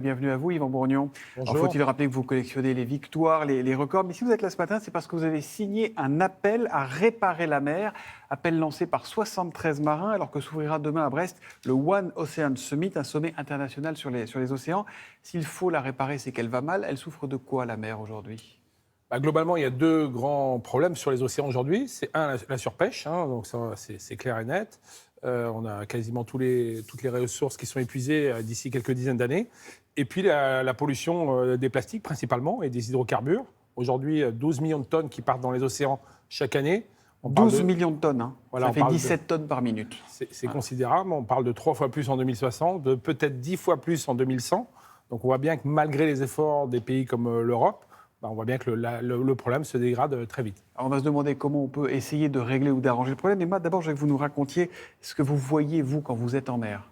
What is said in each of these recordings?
Bienvenue à vous, Yvan Bourgnon. Bonjour. Alors, faut-il rappeler que vous collectionnez les victoires, les records. Mais si vous êtes là ce matin, c'est parce que vous avez signé un appel à réparer la mer. Appel lancé par 73 marins, alors que s'ouvrira demain à Brest le One Ocean Summit, un sommet international sur les océans. S'il faut la réparer, c'est qu'elle va mal. Elle souffre de quoi, la mer, aujourd'hui ? Globalement, il y a deux grands problèmes sur les océans aujourd'hui. C'est la surpêche, donc ça, c'est clair et net. On a quasiment toutes les ressources qui sont épuisées d'ici quelques dizaines d'années. Et puis la pollution des plastiques principalement et des hydrocarbures. Aujourd'hui, 12 millions de tonnes qui partent dans les océans chaque année. 12 millions de tonnes, hein. Voilà, ça fait 17 tonnes par minute. C'est considérable. On parle de 3 fois plus en 2060, de peut-être 10 fois plus en 2100. Donc on voit bien que malgré les efforts des pays comme l'Europe, on voit bien que le problème se dégrade très vite. Alors on va se demander comment on peut essayer de régler ou d'arranger le problème. Mais moi, d'abord, je veux que vous nous racontiez ce que vous voyez, vous, quand vous êtes en mer.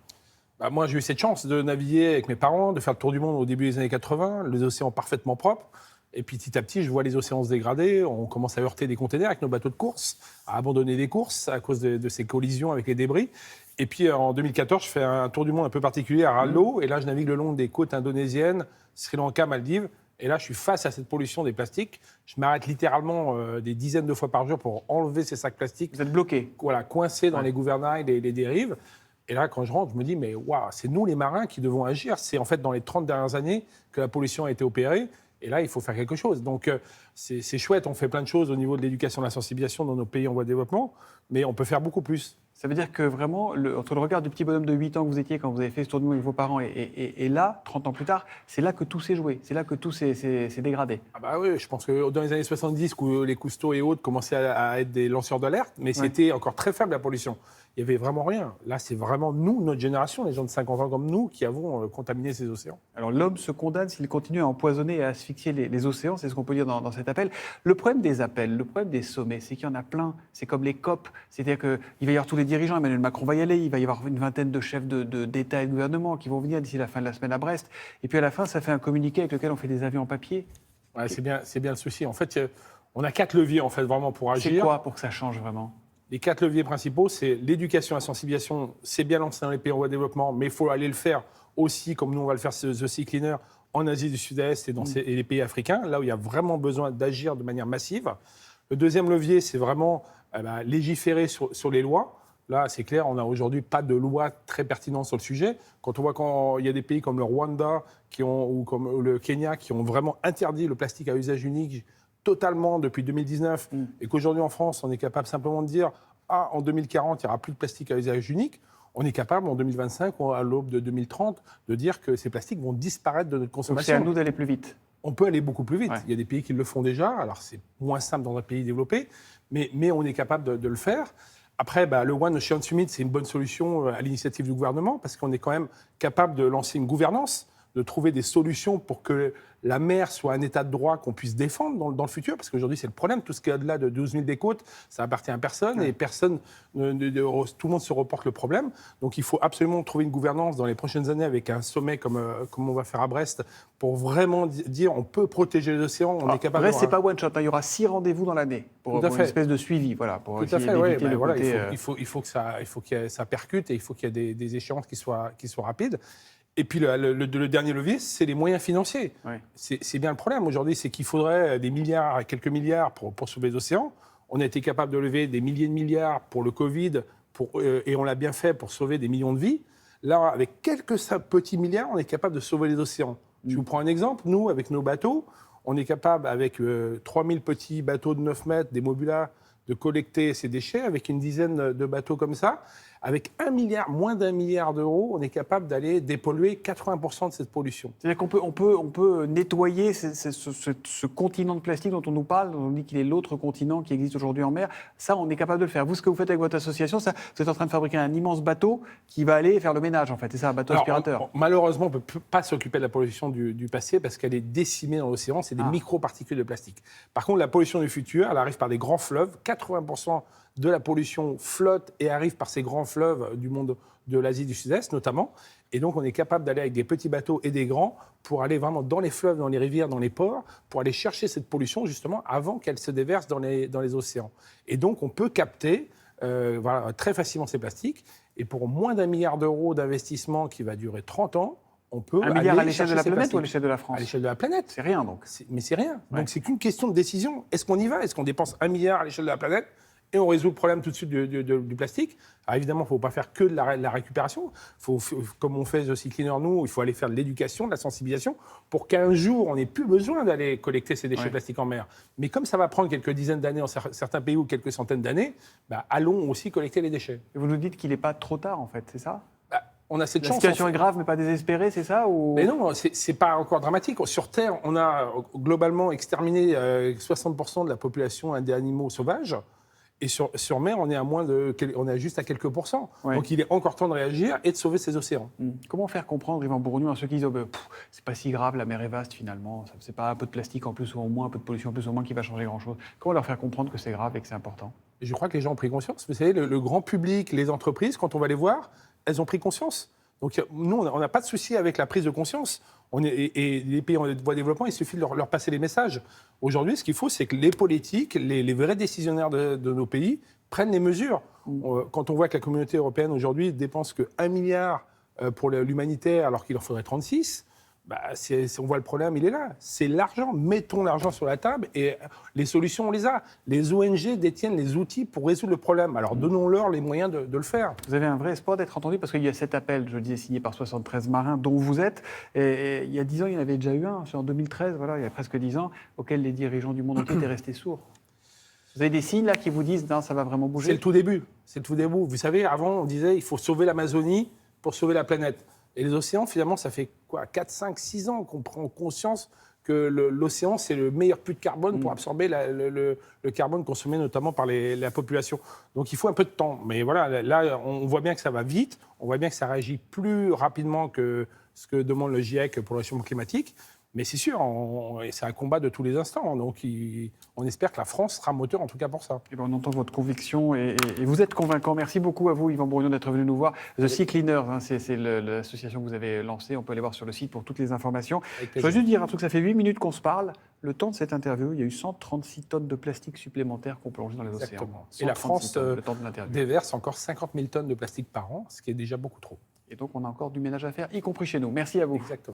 Moi, j'ai eu cette chance de naviguer avec mes parents, de faire le tour du monde au début des années 80, les océans parfaitement propres. Et puis petit à petit, je vois les océans se dégrader. On commence à heurter des containers avec nos bateaux de course, à abandonner des courses à cause de ces collisions avec les débris. Et puis en 2014, je fais un tour du monde un peu particulier à ras de l'eau. Et là, je navigue le long des côtes indonésiennes, Sri Lanka, Maldives. Et là, je suis face à cette pollution des plastiques. Je m'arrête littéralement des dizaines de fois par jour pour enlever ces sacs plastiques. Vous êtes bloqué. Voilà, coincés dans les gouvernails, les dérives. Et là, quand je rentre, je me dis, mais waouh, c'est nous les marins qui devons agir. C'est en fait dans les 30 dernières années que la pollution a été opérée. Et là, il faut faire quelque chose. Donc, c'est chouette, on fait plein de choses au niveau de l'éducation et de la sensibilisation dans nos pays en voie de développement, mais on peut faire beaucoup plus. Ça veut dire que vraiment, entre le regard du petit bonhomme de 8 ans que vous étiez quand vous avez fait ce tour du monde avec vos parents et là, 30 ans plus tard, c'est là que tout s'est joué, c'est là que tout s'est dégradé. Oui, je pense que dans les années 70, où les Cousteau et autres commençaient à être des lanceurs d'alerte, mais c'était encore très faible la pollution. Il n'y avait vraiment rien. Là, c'est vraiment nous, notre génération, les gens de 50 ans comme nous, qui avons contaminé ces océans. Alors l'homme se condamne s'il continue à empoisonner et à asphyxier les océans, c'est ce qu'on peut dire dans cet appel. Le problème des appels, le problème des sommets, c'est qu'il y en a plein. C'est comme les COP, c'est-à-dire qu'il va y avoir tous les dirigeants, Emmanuel Macron va y aller, il va y avoir une vingtaine de chefs d'État et de gouvernement qui vont venir d'ici la fin de la semaine à Brest. Et puis à la fin, ça fait un communiqué avec lequel on fait des avions en papier. Ouais, c'est bien le souci. En fait, on a 4 leviers en fait, vraiment pour agir. C'est quoi pour que ça change vraiment ? Les 4 leviers principaux, c'est l'éducation et la sensibilisation. C'est bien lancé dans les pays en voie de développement, mais il faut aller le faire aussi, comme nous on va le faire, The Sea Cleaner, en Asie du Sud-Est et les pays africains, là où il y a vraiment besoin d'agir de manière massive. Le deuxième levier, c'est vraiment légiférer sur les lois. Là, c'est clair, on n'a aujourd'hui pas de loi très pertinente sur le sujet. Quand on voit qu'il y a des pays comme le Rwanda ou comme le Kenya qui ont vraiment interdit le plastique à usage unique totalement depuis 2019, et qu'aujourd'hui en France, on est capable simplement de dire « Ah, en 2040, il n'y aura plus de plastique à usage unique », on est capable en 2025 ou à l'aube de 2030 de dire que ces plastiques vont disparaître de notre consommation. Donc c'est à nous d'aller plus vite. On peut aller beaucoup plus vite. Ouais. Il y a des pays qui le font déjà, alors c'est moins simple dans un pays développé, mais on est capable de le faire. Après, le One Ocean Summit, c'est une bonne solution à l'initiative du gouvernement parce qu'on est quand même capable de lancer une gouvernance, de trouver des solutions pour que la mer soit un état de droit qu'on puisse défendre dans le futur, parce qu'aujourd'hui, c'est le problème. Tout ce qu'il y a au-delà de 12 000 des côtes, ça appartient à personne et personne, tout le monde se reporte le problème. Donc, il faut absolument trouver une gouvernance dans les prochaines années avec un sommet comme on va faire à Brest pour vraiment dire on peut protéger les océans, on est capable Brest, c'est pas one shot, il y aura 6 rendez-vous dans l'année pour une espèce de suivi. Voilà, pour tout à fait, oui. Côté, il faut que ça percute et il faut qu'il y ait des échéances qui soient rapides. Et puis le dernier levier, c'est les moyens financiers. Ouais. C'est bien le problème aujourd'hui, c'est qu'il faudrait des milliards, quelques milliards pour sauver les océans. On a été capable de lever des milliers de milliards pour le Covid, et on l'a bien fait pour sauver des millions de vies. Là, avec quelques petits milliards, on est capable de sauver les océans. Je vous prends un exemple. Nous, avec nos bateaux, on est capable, avec 3000 petits bateaux de 9 mètres, des mobulas, de collecter ces déchets. Avec une dizaine de bateaux comme ça, avec moins d'1 milliard d'euros, on est capable d'aller dépolluer 80% de cette pollution. C'est-à-dire qu'on peut nettoyer ce continent de plastique dont on nous parle, dont on dit qu'il est l'autre continent qui existe aujourd'hui en mer. Ça, on est capable de le faire. Vous, ce que vous faites avec votre association, vous êtes en train de fabriquer un immense bateau qui va aller faire le ménage, en fait. C'est ça, un bateau aspirateur. Malheureusement, on ne peut pas s'occuper de la pollution du passé parce qu'elle est décimée dans l'océan. C'est des microparticules de plastique. Par contre, la pollution du futur, elle arrive par des grands fleuves. 80% de la pollution flotte et arrive par ces grands fleuves du monde de l'Asie du Sud-Est notamment. Et donc, on est capable d'aller avec des petits bateaux et des grands pour aller vraiment dans les fleuves, dans les rivières, dans les ports, pour aller chercher cette pollution justement avant qu'elle se déverse dans les océans. Et donc, on peut capter très facilement ces plastiques. Et pour moins d'1 milliard d'euros d'investissement qui va durer 30 ans, on peut 1 milliard à aller l'échelle de chercher la ces planète ou à plastiques. l'échelle de la France? À l'échelle de la planète. C'est rien donc. Mais c'est rien. Ouais. Donc c'est qu'une question de décision. Est-ce qu'on y va? Est-ce qu'on dépense 1 milliard à l'échelle de la planète et on résout le problème tout de suite du plastique? Alors évidemment, il ne faut pas faire que de la récupération. Comme on fait The Sea Cleaner, nous, il faut aller faire de l'éducation, de la sensibilisation, pour qu'un jour, on n'ait plus besoin d'aller collecter ces déchets plastiques en mer. Mais comme ça va prendre quelques dizaines d'années dans certains pays ou quelques centaines d'années, allons aussi collecter les déchets. Et vous nous dites qu'il n'est pas trop tard, en fait, c'est ça? On a cette La chance. situation est grave, mais pas désespérée, c'est ça ou... Mais non, c'est pas encore dramatique. Sur Terre, on a globalement exterminé 60% de la population des animaux sauvages. Et sur mer, on est juste à quelques pourcents. Ouais. Donc il est encore temps de réagir et de sauver ces océans. Comment faire comprendre, Yvan Bourgnon, à ceux qui disent c'est pas si grave, la mer est vaste finalement, c'est pas un peu de plastique en plus ou en moins, un peu de pollution en plus ou en moins qui va changer grand-chose. Comment leur faire comprendre que c'est grave et que c'est important? Et je crois que les gens ont pris conscience. Vous savez, le grand public, les entreprises, quand on va les voir, elles ont pris conscience. Donc nous, on n'a pas de souci avec la prise de conscience. Et les pays en voie de développement, il suffit de leur passer les messages. Aujourd'hui, ce qu'il faut, c'est que les politiques, les vrais décisionnaires de nos pays prennent les mesures. Quand on voit que la communauté européenne aujourd'hui dépense que 1 milliard pour l'humanitaire alors qu'il en faudrait 36, on voit le problème, il est là. C'est l'argent. Mettons l'argent sur la table et les solutions, on les a. Les ONG détiennent les outils pour résoudre le problème. Alors donnons-leur les moyens de le faire. Vous avez un vrai espoir d'être entendu parce qu'il y a cet appel, je le disais, signé par 73 marins dont vous êtes. Et il y a 10 ans, il y en avait déjà eu un, c'est en 2013, voilà, il y a presque 10 ans, auquel les dirigeants du monde entier étaient restés sourds. Vous avez des signes là qui vous disent non, ça va vraiment bouger? C'est le tout début. C'est le tout début. Vous savez, avant, on disait il faut sauver l'Amazonie pour sauver la planète. Et les océans, finalement, ça fait 4, 5, 6 ans qu'on prend conscience que l'océan, c'est le meilleur puits de carbone pour absorber le carbone consommé notamment par la population. Donc il faut un peu de temps. Mais voilà, là, on voit bien que ça va vite, on voit bien que ça réagit plus rapidement que ce que demande le GIEC pour le réchauffement climatique. Mais c'est sûr, c'est un combat de tous les instants. Donc on espère que la France sera moteur, en tout cas pour ça. Et on entend votre conviction et vous êtes convaincant. Merci beaucoup à vous, Yvan Bourgnon, d'être venu nous voir. The Sea Cleaners, c'est l'association que vous avez lancée. On peut aller voir sur le site pour toutes les informations. Je veux juste dire un truc, ça fait 8 minutes qu'on se parle. Le temps de cette interview, il y a eu 136 tonnes de plastique supplémentaires qu'on plongeait dans les océans. Exactement. Et la France déverse encore 50 000 tonnes de plastique par an, ce qui est déjà beaucoup trop. Et donc on a encore du ménage à faire, y compris chez nous. Merci à vous. Exactement.